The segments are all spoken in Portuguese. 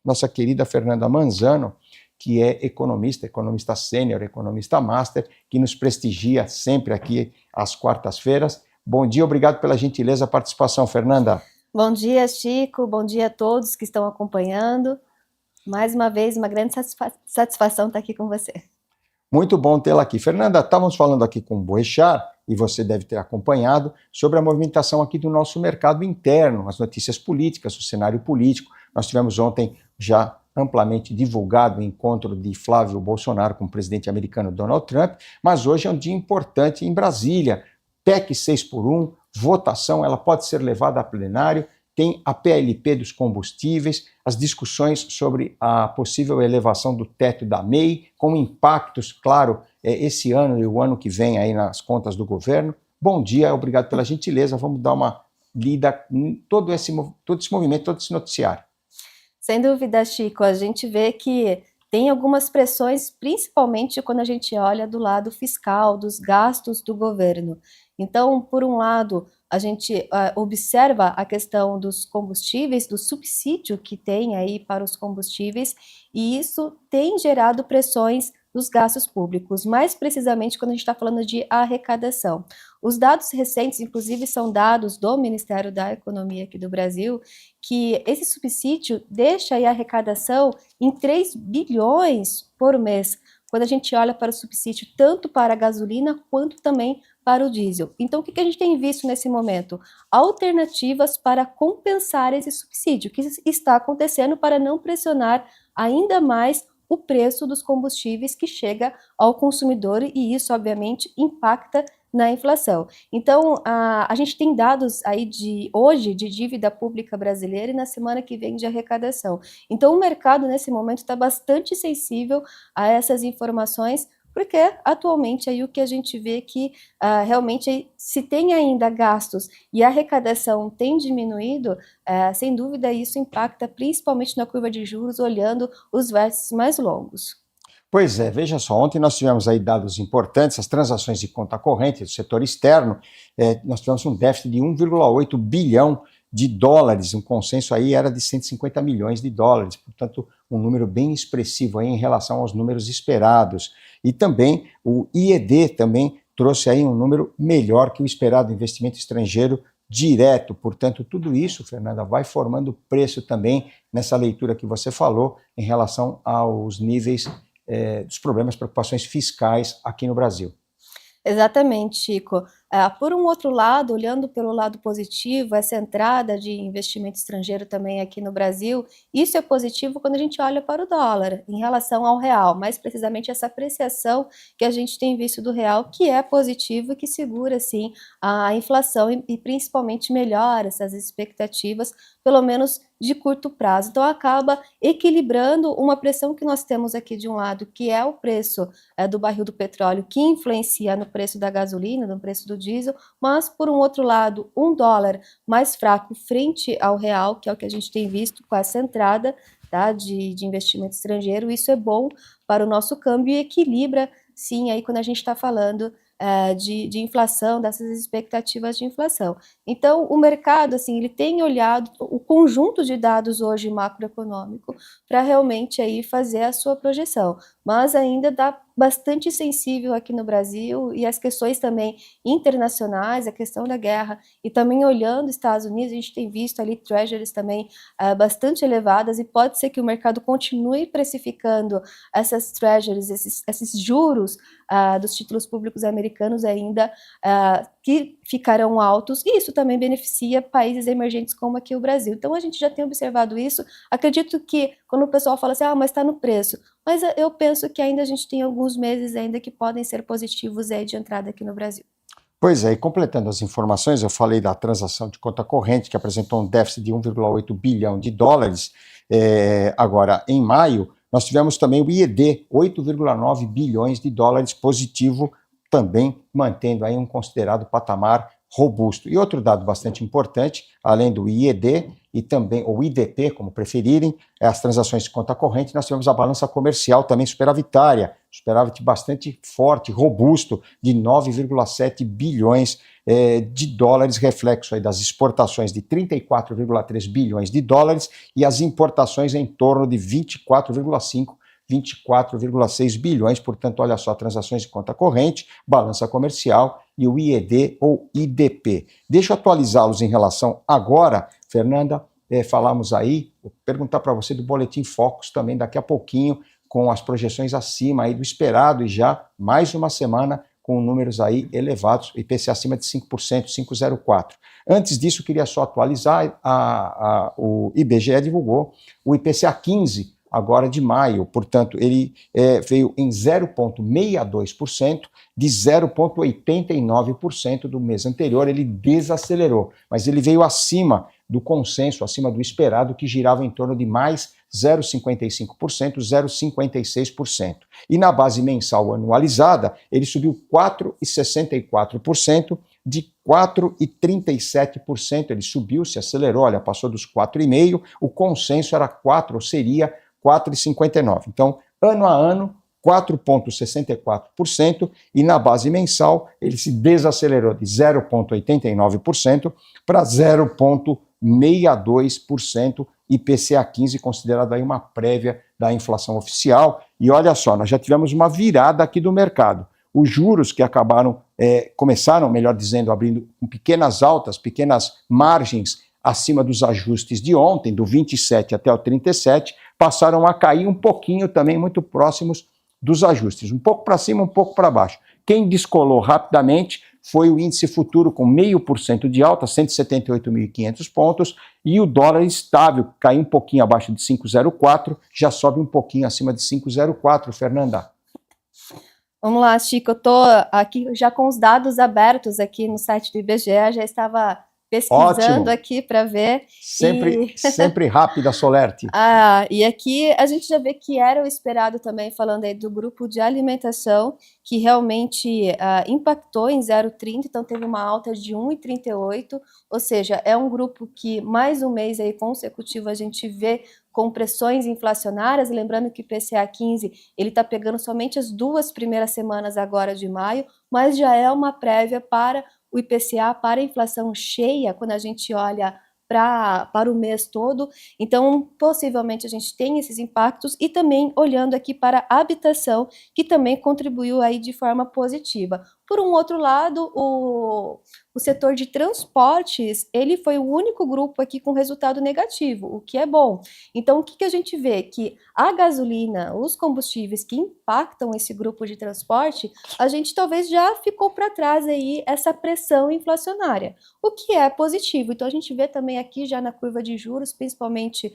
nossa querida Fernanda Manzano, que é economista sênior, economista master, que nos prestigia sempre aqui às quartas-feiras. Bom dia, obrigado pela gentileza da participação, Fernanda. Bom dia, Chico, bom dia a todos que estão acompanhando. Mais uma vez, uma grande satisfação estar aqui com você. Muito bom tê-la aqui. Fernanda, estávamos falando aqui com o Boechat, e você deve ter acompanhado, sobre a movimentação aqui do nosso mercado interno, as notícias políticas, o cenário político. Nós tivemos ontem já amplamente divulgado o encontro de Flávio Bolsonaro com o presidente americano Donald Trump, mas hoje é um dia importante em Brasília. PEC 6x1, votação, ela pode ser levada a plenário, tem a PLP dos combustíveis, as discussões sobre a possível elevação do teto da MEI, com impactos, claro, esse ano e o ano que vem aí nas contas do governo. Bom dia, obrigado pela gentileza, vamos dar uma lida em todo esse movimento, todo esse noticiário. Sem dúvida, Chico, a gente vê que tem algumas pressões, principalmente quando a gente olha do lado fiscal, dos gastos do governo. Então, por um lado, a gente observa a questão dos combustíveis, do subsídio que tem aí para os combustíveis, e isso tem gerado pressões nos gastos públicos, mais precisamente quando a gente está falando de arrecadação. Os dados recentes, inclusive, são dados do Ministério da Economia aqui do Brasil, que esse subsídio deixa aí a arrecadação em 3 bilhões por mês, quando a gente olha para o subsídio tanto para a gasolina quanto também para o diesel. Então, o que a gente tem visto nesse momento? Alternativas para compensar esse subsídio, que está acontecendo para não pressionar ainda mais o preço dos combustíveis que chega ao consumidor e isso, obviamente, impacta na inflação. Então, a gente tem dados aí hoje de dívida pública brasileira e na semana que vem de arrecadação. Então, o mercado, nesse momento, está bastante sensível a essas informações, porque atualmente aí o que a gente vê que realmente se tem ainda gastos e a arrecadação tem diminuído, sem dúvida isso impacta principalmente na curva de juros, olhando os vértices mais longos. Pois é, veja só, ontem nós tivemos aí dados importantes, as transações de conta corrente do setor externo, nós tivemos um déficit de 1,8 bilhão de dólares, um consenso aí era de 150 milhões de dólares, portanto um número bem expressivo aí em relação aos números esperados. E também o IED também trouxe aí um número melhor que o esperado, investimento estrangeiro direto, portanto tudo isso, Fernanda, vai formando preço também nessa leitura que você falou em relação aos níveis dos problemas, preocupações fiscais aqui no Brasil. Exatamente, Chico. Por um outro lado, olhando pelo lado positivo, essa entrada de investimento estrangeiro também aqui no Brasil, isso é positivo quando a gente olha para o dólar em relação ao real, mais precisamente essa apreciação que a gente tem visto do real, que é positivo e que segura, sim, a inflação e principalmente melhora essas expectativas, pelo menos de curto prazo. Então, acaba equilibrando uma pressão que nós temos aqui de um lado, que é o preço do barril do petróleo, que influencia no preço da gasolina, no preço do diesel, mas, por um outro lado, um dólar mais fraco frente ao real, que é o que a gente tem visto com essa entrada de investimento estrangeiro, isso é bom para o nosso câmbio e equilibra, sim, aí quando a gente está falando de inflação, dessas expectativas de inflação. Então, o mercado, assim, ele tem olhado o conjunto de dados hoje macroeconômico para realmente aí fazer a sua projeção, mas ainda está bastante sensível aqui no Brasil e as questões também internacionais, a questão da guerra e também olhando os Estados Unidos, a gente tem visto ali treasuries também bastante elevadas e pode ser que o mercado continue precificando essas treasuries, esses juros dos títulos públicos americanos ainda que ficarão altos, e isso também beneficia países emergentes como aqui o Brasil. Então a gente já tem observado isso, acredito que quando o pessoal fala assim, mas está no preço, mas eu penso que ainda a gente tem alguns meses ainda que podem ser positivos aí de entrada aqui no Brasil. Pois é, e completando as informações, eu falei da transação de conta corrente, que apresentou um déficit de 1,8 bilhão de dólares, agora em maio, nós tivemos também o IED, 8,9 bilhões de dólares positivo, também mantendo aí um considerado patamar robusto. E outro dado bastante importante, além do IED, e também, ou IDP, como preferirem, as transações de conta corrente. Nós tivemos a balança comercial também superavitária, superávit bastante forte, robusto, de 9,7 bilhões de dólares, reflexo aí das exportações de 34,3 bilhões de dólares e as importações em torno de 24,6 bilhões, portanto, olha só, transações de conta corrente, balança comercial e o IED ou IDP. Deixa eu atualizá-los em relação agora, Fernanda, falamos aí, vou perguntar para você do Boletim Focus também daqui a pouquinho, com as projeções acima aí do esperado e já mais uma semana com números aí elevados, IPCA acima de 5%, 5,04%. Antes disso, queria só atualizar, o IBGE divulgou o IPCA 15, agora de maio, portanto, ele veio em 0,62%, de 0,89% do mês anterior, ele desacelerou, mas ele veio acima do consenso, acima do esperado, que girava em torno de mais 0,55%, 0,56%. E na base mensal anualizada, ele subiu 4,64%, de 4,37%, ele subiu, se acelerou, olha, passou dos 4,5%, o consenso era 4%, ou seria 4,59%. Então, ano a ano, 4,64%, e na base mensal ele se desacelerou de 0,89% para 0,62%, IPCA 15, considerado aí uma prévia da inflação oficial. E olha só, nós já tivemos uma virada aqui do mercado. Os juros que começaram, melhor dizendo, abrindo com pequenas altas, pequenas margens acima dos ajustes de ontem, do 27 até o 37, passaram a cair um pouquinho também, muito próximos dos ajustes, um pouco para cima, um pouco para baixo. Quem descolou rapidamente foi o índice futuro com 0,5% de alta, 178.500 pontos, e o dólar estável, caiu um pouquinho abaixo de 5,04, já sobe um pouquinho acima de 5,04, Fernanda. Vamos lá, Chico, eu estou aqui já com os dados abertos aqui no site do IBGE, já estava pesquisando Ótimo. Aqui para ver. Sempre rápida, Solerte. E aqui a gente já vê que era o esperado também, falando aí do grupo de alimentação, que realmente impactou em 0,30, então teve uma alta de 1,38, ou seja, é um grupo que mais um mês aí consecutivo a gente vê com pressões inflacionárias, lembrando que o IPCA 15 ele está pegando somente as 2 primeiras semanas agora de maio, mas já é uma prévia para o IPCA, para a inflação cheia, quando a gente olha para o mês todo. Então, possivelmente a gente tem esses impactos, e também olhando aqui para a habitação, que também contribuiu aí de forma positiva. Por um outro lado, o setor de transportes, ele foi o único grupo aqui com resultado negativo, o que é bom. Então, o que a gente vê? Que a gasolina, os combustíveis que impactam esse grupo de transporte, a gente talvez já ficou para trás aí essa pressão inflacionária, o que é positivo. Então, a gente vê também aqui já na curva de juros, principalmente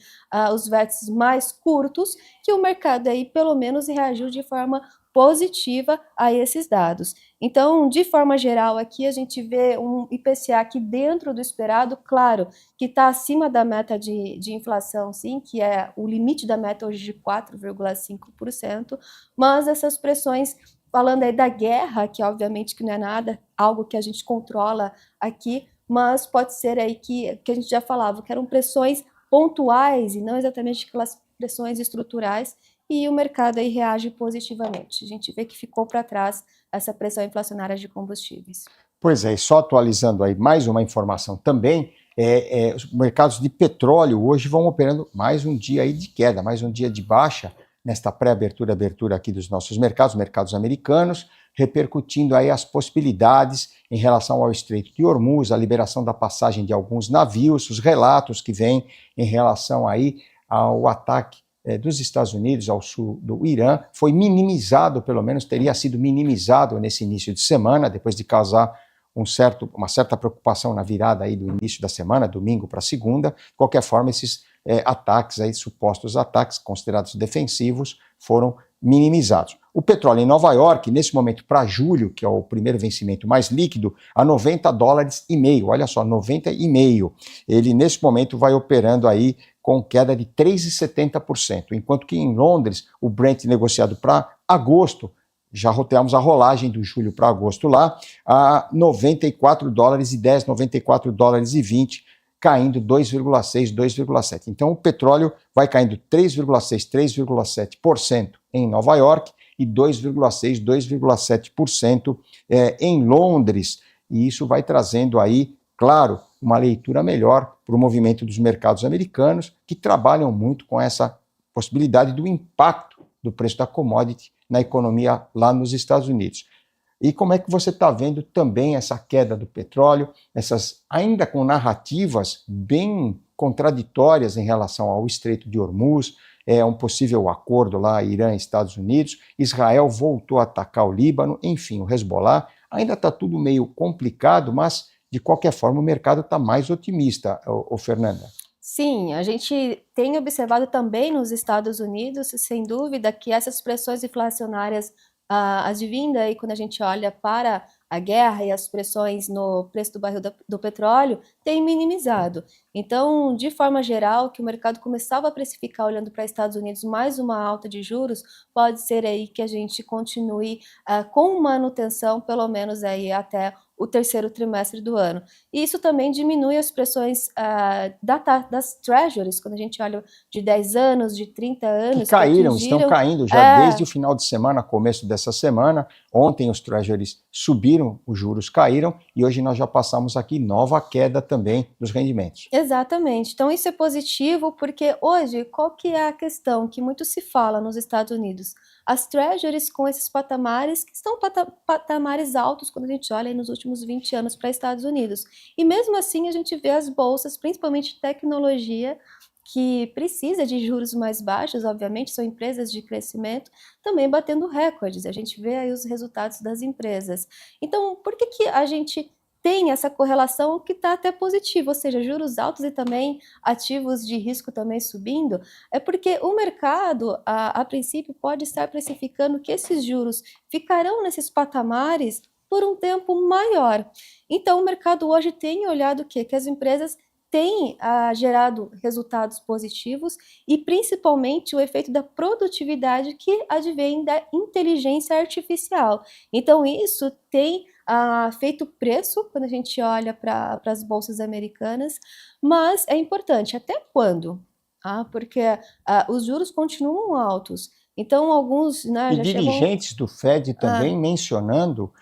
os vértices mais curtos, que o mercado aí pelo menos reagiu de forma positiva a esses dados. Então, de forma geral, aqui a gente vê um IPCA aqui dentro do esperado, claro, que está acima da meta de inflação, sim, que é o limite da meta hoje de 4,5%, mas essas pressões, falando aí da guerra, que obviamente que não é nada, algo que a gente controla aqui, mas pode ser aí que a gente já falava, que eram pressões pontuais e não exatamente aquelas pressões estruturais, e o mercado aí reage positivamente. A gente vê que ficou para trás essa pressão inflacionária de combustíveis. Pois é, e só atualizando aí mais uma informação também, os mercados de petróleo hoje vão operando mais um dia aí de queda, mais um dia de baixa nesta pré-abertura, abertura aqui dos nossos mercados americanos, repercutindo aí as possibilidades em relação ao Estreito de Hormuz, a liberação da passagem de alguns navios, os relatos que vêm em relação aí ao ataque dos Estados Unidos ao sul do Irã, foi minimizado, pelo menos teria sido minimizado nesse início de semana, depois de causar uma certa preocupação na virada aí do início da semana, domingo para segunda. De qualquer forma, esses ataques aí, supostos ataques considerados defensivos, foram minimizados. O petróleo em Nova York, nesse momento para julho, que é o primeiro vencimento mais líquido, a $90,5, olha só, 90,5. Ele nesse momento vai operando aí com queda de 3,70%, enquanto que em Londres, o Brent negociado para agosto, já roteamos a rolagem do julho para agosto lá, a $94,10, $94,20, caindo 2,6%, 2,7%. Então o petróleo vai caindo 3,6%, 3,7% em Nova York e 2,6%, 2,7% em Londres. E isso vai trazendo aí, claro, uma leitura melhor para o movimento dos mercados americanos, que trabalham muito com essa possibilidade do impacto do preço da commodity na economia lá nos Estados Unidos. E como é que você está vendo também essa queda do petróleo, ainda com narrativas bem contraditórias em relação ao Estreito de Hormuz, um possível acordo lá, Irã e Estados Unidos, Israel voltou a atacar o Líbano, enfim, o Hezbollah, ainda está tudo meio complicado, mas de qualquer forma o mercado está mais otimista, Fernanda. Sim, a gente tem observado também nos Estados Unidos, sem dúvida, que essas pressões inflacionárias advinda aí quando a gente olha para a guerra e as pressões no preço do barril do petróleo tem minimizado. Então, de forma geral, que o mercado começava a precificar olhando para Estados Unidos mais uma alta de juros, pode ser aí que a gente continue com manutenção, pelo menos aí até o terceiro trimestre do ano. E isso também diminui as pressões das treasuries, quando a gente olha de 10 anos, de 30 anos. Que caíram, estão caindo já desde o final de semana, começo dessa semana. Ontem os treasuries subiram, os juros caíram e hoje nós já passamos aqui nova queda também dos rendimentos. Exatamente. Então isso é positivo porque hoje, qual que é a questão que muito se fala nos Estados Unidos? As treasuries com esses patamares, que são patamares altos quando a gente olha aí nos últimos 20 anos para Estados Unidos. E mesmo assim a gente vê as bolsas, principalmente tecnologia, que precisa de juros mais baixos, obviamente, são empresas de crescimento, também batendo recordes. A gente vê aí os resultados das empresas. Então, por que a gente tem essa correlação que está até positiva, ou seja, juros altos e também ativos de risco também subindo? É porque o mercado, a princípio, pode estar precificando que esses juros ficarão nesses patamares por um tempo maior. Então, o mercado hoje tem olhado o quê? Que as empresas têm gerado resultados positivos e principalmente o efeito da produtividade que advém da inteligência artificial. Então, isso tem feito preço quando a gente olha para as bolsas americanas, mas é importante, até quando? Porque os juros continuam altos. Então, alguns e dirigentes do Fed também mencionando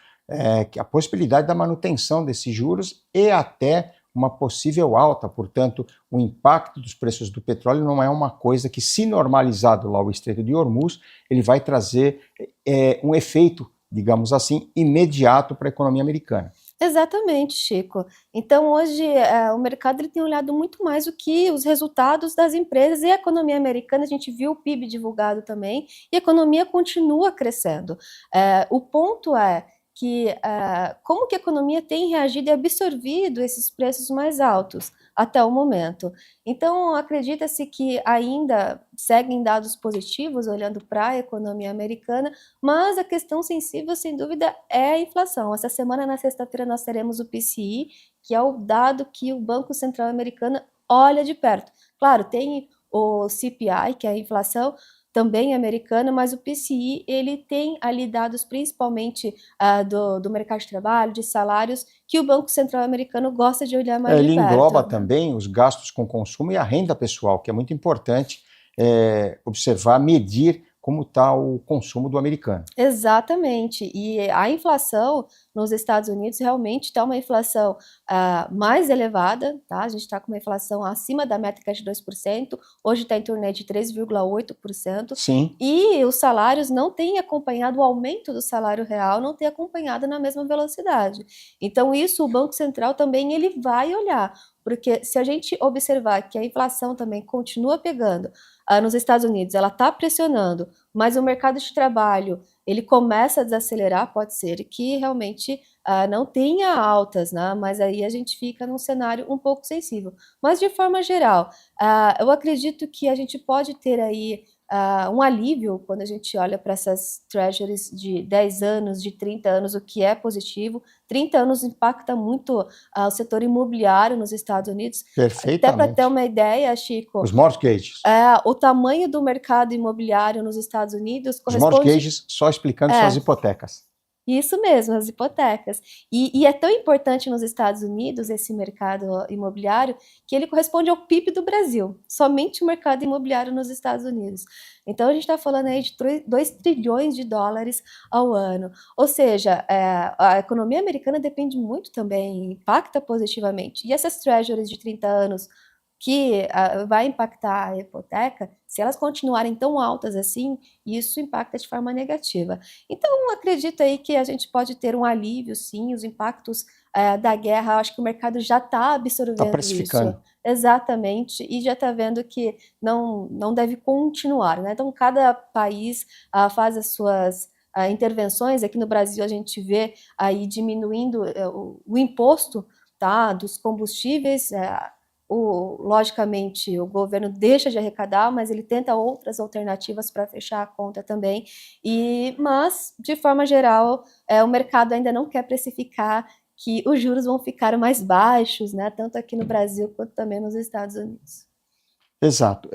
que a possibilidade da manutenção desses juros e até uma possível alta, portanto, o impacto dos preços do petróleo não é uma coisa que, se normalizado lá o Estreito de Hormuz, ele vai trazer um efeito, digamos assim, imediato para a economia americana. Exatamente, Chico. Então, hoje, o mercado ele tem olhado muito mais o que os resultados das empresas e a economia americana. A gente viu o PIB divulgado também e a economia continua crescendo. O ponto é que como que a economia tem reagido e absorvido esses preços mais altos até o momento. Então, acredita-se que ainda seguem dados positivos olhando para a economia americana, mas a questão sensível, sem dúvida, é a inflação. Essa semana, na sexta-feira, nós teremos o PCI, que é o dado que o Banco Central americano olha de perto. Claro, tem o CPI, que é a inflação, também americana, mas o PCI ele tem ali dados principalmente do mercado de trabalho, de salários, que o Banco Central americano gosta de olhar mais de perto. Ele engloba também os gastos com consumo e a renda pessoal, que é muito importante observar, medir como está o consumo do americano. Exatamente, e a inflação nos Estados Unidos realmente está uma inflação mais elevada, tá? A gente está com uma inflação acima da meta que é de 2%, hoje está em torno de 3,8%. Sim. E os salários não têm acompanhado, o aumento do salário real não tem acompanhado na mesma velocidade. Então isso o Banco Central também ele vai olhar, porque se a gente observar que a inflação também continua pegando nos Estados Unidos, ela está pressionando, mas o mercado de trabalho ele começa a desacelerar, pode ser que realmente não tenha altas, né? Mas aí a gente fica num cenário um pouco sensível. Mas de forma geral, eu acredito que a gente pode ter aí um alívio quando a gente olha para essas treasuries de 10 anos, de 30 anos, o que é positivo. 30 anos impacta muito o setor imobiliário nos Estados Unidos. Perfeitamente. Até para ter uma ideia, Chico. Os mortgages. O tamanho do mercado imobiliário nos Estados Unidos corresponde... Os mortgages, só explicando, são as hipotecas. Isso mesmo, as hipotecas. E é tão importante nos Estados Unidos esse mercado imobiliário que ele corresponde ao PIB do Brasil, somente o mercado imobiliário nos Estados Unidos. Então a gente está falando aí de 2 trilhões de dólares ao ano. Ou seja, a economia americana depende muito também, impacta positivamente. E essas treasuries de 30 anos que vai impactar a hipoteca, se elas continuarem tão altas assim, isso impacta de forma negativa. Então, acredito aí que a gente pode ter um alívio, sim, os impactos da guerra, acho que o mercado já está Está absorvendo isso, precificando. exatamente, e já está vendo que não deve continuar, né? Então, cada país faz as suas intervenções. Aqui no Brasil, a gente vê aí diminuindo o imposto, tá, dos combustíveis. Logicamente, o governo deixa de arrecadar, mas ele tenta outras alternativas para fechar a conta também. Mas, de forma geral, o mercado ainda não quer precificar que os juros vão ficar mais baixos, né? Tanto aqui no Brasil quanto também nos Estados Unidos. Exato.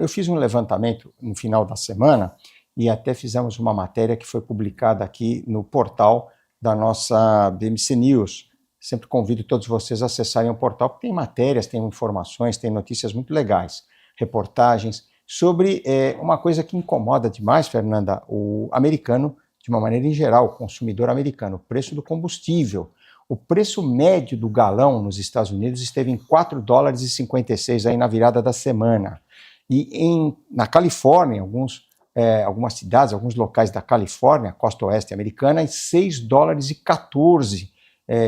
Eu fiz um levantamento no final da semana e até fizemos uma matéria que foi publicada aqui no portal da nossa BMC News. Sempre convido todos vocês a acessarem o portal, porque tem matérias, tem informações, tem notícias muito legais, reportagens sobre uma coisa que incomoda demais, Fernanda, o americano, de uma maneira em geral, o consumidor americano, o preço do combustível. O preço médio do galão nos Estados Unidos esteve em 4 dólares e 56 aí na virada da semana. E na Califórnia, algumas cidades, alguns locais da Califórnia, costa oeste americana, em 6 dólares e 14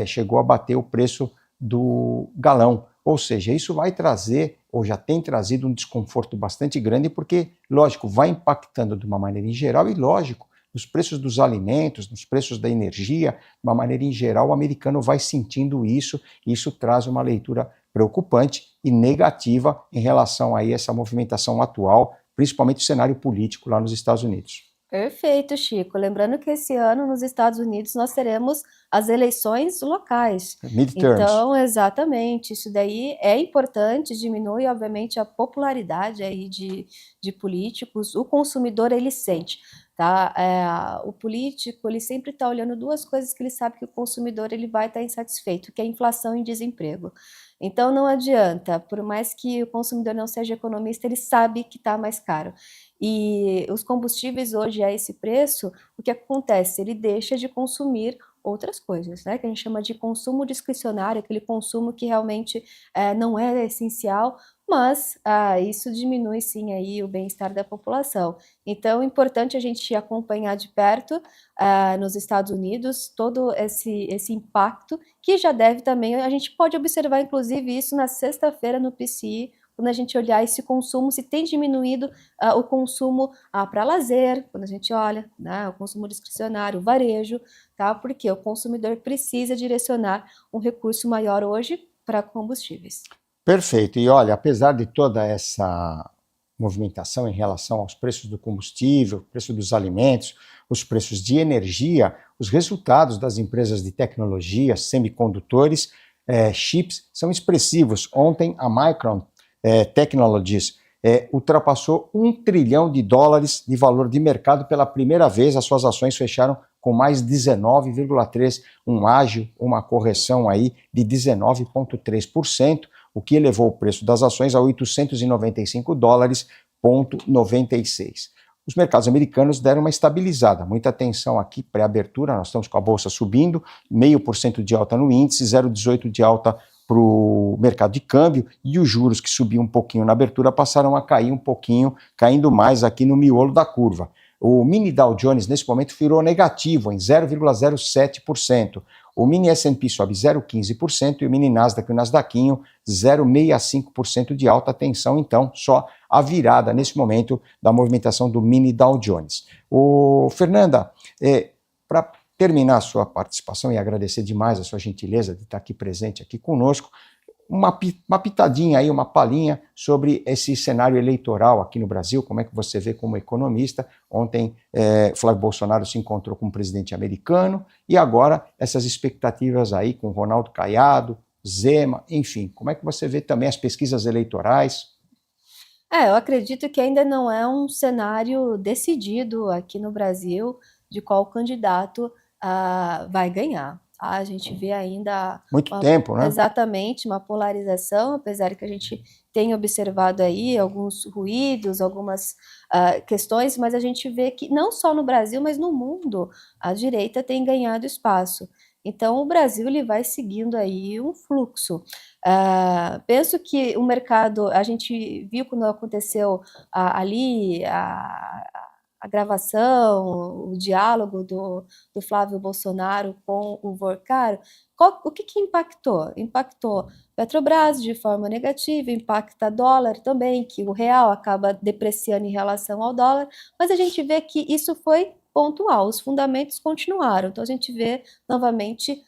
chegou a bater o preço do galão. Ou seja, isso vai trazer, ou já tem trazido, um desconforto bastante grande, porque, lógico, vai impactando de uma maneira em geral e, lógico, nos preços dos alimentos, nos preços da energia, de uma maneira em geral, o americano vai sentindo isso, e isso traz uma leitura preocupante e negativa em relação a essa movimentação atual, principalmente o cenário político lá nos Estados Unidos. Perfeito, Chico. Lembrando que esse ano nos Estados Unidos nós teremos as eleições locais. Midterms. Então, exatamente, isso daí é importante, diminui, obviamente, a popularidade aí de políticos. O consumidor, ele sente, tá? O político, ele sempre está olhando duas coisas que ele sabe que o consumidor ele vai estar insatisfeito, que é inflação e desemprego. Então, não adianta, por mais que o consumidor não seja economista, ele sabe que está mais caro. E os combustíveis hoje a esse preço, o que acontece? Ele deixa de consumir outras coisas, né? Que a gente chama de consumo discricionário, aquele consumo que realmente não é essencial, mas isso diminui sim aí o bem-estar da população. Então, é importante a gente acompanhar de perto nos Estados Unidos todo esse impacto, que já deve também, a gente pode observar inclusive isso na sexta-feira no PCI, quando a gente olhar esse consumo, se tem diminuído o consumo para lazer, quando a gente olha, né, o consumo discricionário, o varejo, tá? Porque o consumidor precisa direcionar um recurso maior hoje para combustíveis. Perfeito. E olha, apesar de toda essa movimentação em relação aos preços do combustível, preço dos alimentos, os preços de energia, os resultados das empresas de tecnologia, semicondutores, chips, são expressivos. Ontem, a Micron Technologies ultrapassou $1 trilhão de valor de mercado pela primeira vez. As suas ações fecharam com mais 19,3%, um ágio, uma correção aí de 19,3%, o que elevou o preço das ações a 895 dólares,96. Os mercados americanos deram uma estabilizada. Muita atenção aqui, pré-abertura, nós estamos com a bolsa subindo, 0,5% de alta no índice, 0,18% de alta para o mercado de câmbio, e os juros que subiam um pouquinho na abertura passaram a cair um pouquinho, caindo mais aqui no miolo da curva. O mini Dow Jones, nesse momento, virou negativo em 0,07%. O mini S&P sobe 0,15% e o mini Nasdaq e o Nasdaqinho 0,65% de alta. Atenção, então, só a virada nesse momento da movimentação do mini Dow Jones. Fernanda, para terminar a sua participação e agradecer demais a sua gentileza de estar aqui presente aqui conosco, uma pitadinha aí, uma palhinha sobre esse cenário eleitoral aqui no Brasil, como é que você vê como economista. Ontem Flávio Bolsonaro se encontrou com o presidente americano e agora essas expectativas aí com Ronaldo Caiado, Zema, enfim, como é que você vê também as pesquisas eleitorais? Eu acredito que ainda não é um cenário decidido aqui no Brasil de qual candidato vai ganhar. A gente vê ainda Muito tempo, né? exatamente uma polarização, apesar que a gente tem observado aí alguns ruídos, algumas questões, mas a gente vê que não só no Brasil, mas no mundo, a direita tem ganhado espaço. Então, o Brasil ele vai seguindo aí um fluxo. Penso que o mercado, a gente viu quando aconteceu ali a gravação, o diálogo do Flávio Bolsonaro com o Vorcaro, o que impactou? Impactou Petrobras de forma negativa, impacta dólar também, que o real acaba depreciando em relação ao dólar, mas a gente vê que isso foi pontual, os fundamentos continuaram, então a gente vê novamente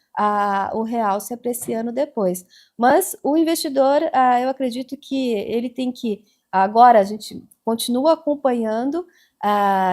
o real se apreciando depois. Mas o investidor, eu acredito que ele tem que, agora a gente continua acompanhando,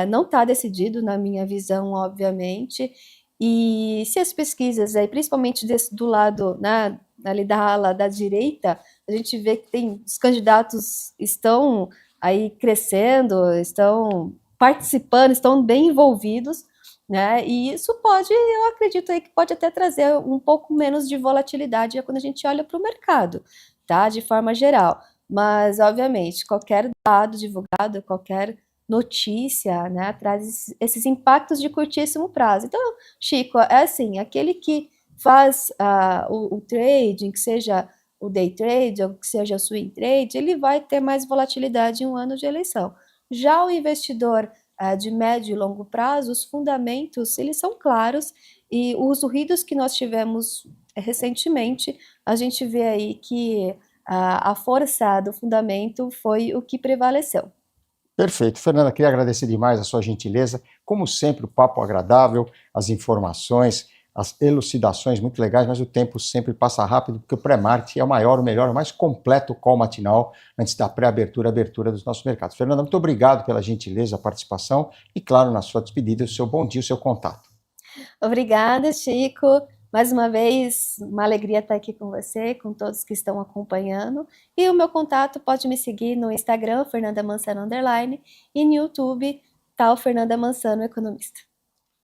não está decidido na minha visão, obviamente, e se as pesquisas, aí, principalmente do lado, né, ali da ala da direita, a gente vê que os candidatos estão aí crescendo, estão participando, estão bem envolvidos, né, e isso eu acredito aí que pode até trazer um pouco menos de volatilidade quando a gente olha para o mercado, tá, de forma geral. Mas, obviamente, qualquer dado divulgado, qualquer notícia, né, traz esses impactos de curtíssimo prazo. Então, Chico, é assim, aquele que faz o trading, que seja o day trade ou que seja o swing trade, ele vai ter mais volatilidade em um ano de eleição. Já o investidor de médio e longo prazo, os fundamentos, eles são claros e os ruídos que nós tivemos recentemente, a gente vê aí que a força do fundamento foi o que prevaleceu. Perfeito. Fernanda, queria agradecer demais a sua gentileza. Como sempre, o papo agradável, as informações, as elucidações muito legais, mas o tempo sempre passa rápido, porque o pré-market é o maior, o melhor, o mais completo call matinal antes da pré-abertura, abertura dos nossos mercados. Fernanda, muito obrigado pela gentileza, a participação e, claro, na sua despedida, o seu bom dia, o seu contato. Obrigada, Chico. Mais uma vez, uma alegria estar aqui com você, com todos que estão acompanhando. E o meu contato pode me seguir no Instagram, Fernanda Mansano _, e no YouTube, tal Fernanda Mansano Economista.